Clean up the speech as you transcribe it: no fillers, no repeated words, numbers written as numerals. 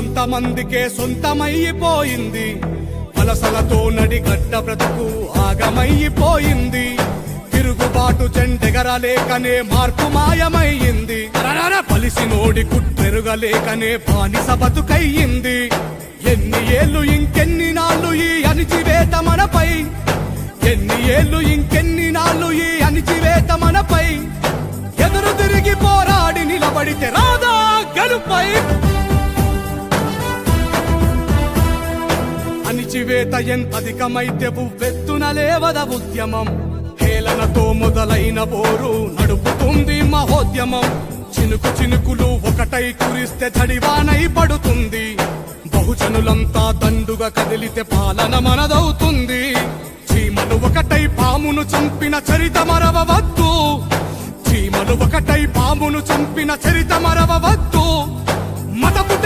కొంతమందికే సొంతమైపోయింది. వలసలతో నడిగడ్డ బ్రతుకు ఆగమైపోయింది. తిరుగుబాటు చెండెగరలేకనే మార్పు మాయమయ్యింది. పలిసినోడి కుట్టెరుగలేకనే బానిస బతుకయ్యింది. ఎన్ని ఏళ్ళు ఇంకెన్ని నాళ్ళు ఈ అణిచివేత మనపై, ఎన్ని ఏళ్ళు ఇంకెన్ని నాళ్ళు ఈ అణిచివేత మనపై. ఎదురు తిరిగి పోరాడి నిలబడితే రాదా గెలుపై. అణిచివేత ఎంతధికమైతే ఉవ్వెత్తున లేవద ఉద్యమం. హేళనతో మొదలైన పోరు నడుపుతుంది మహోద్యమం. చినుకు చినుకులు ఒకటై కురిస్తే చడివానై పడుతుంది. బహుజనులంతా దండుగా కదిలితే పాలన మనదవుతుంది. చీమలు ఒకటై పామును చంపిన చరిత మరవవద్దు. చీమలు ఒకటై పామును చంపిన చరిత మరవవద్దు. మతపు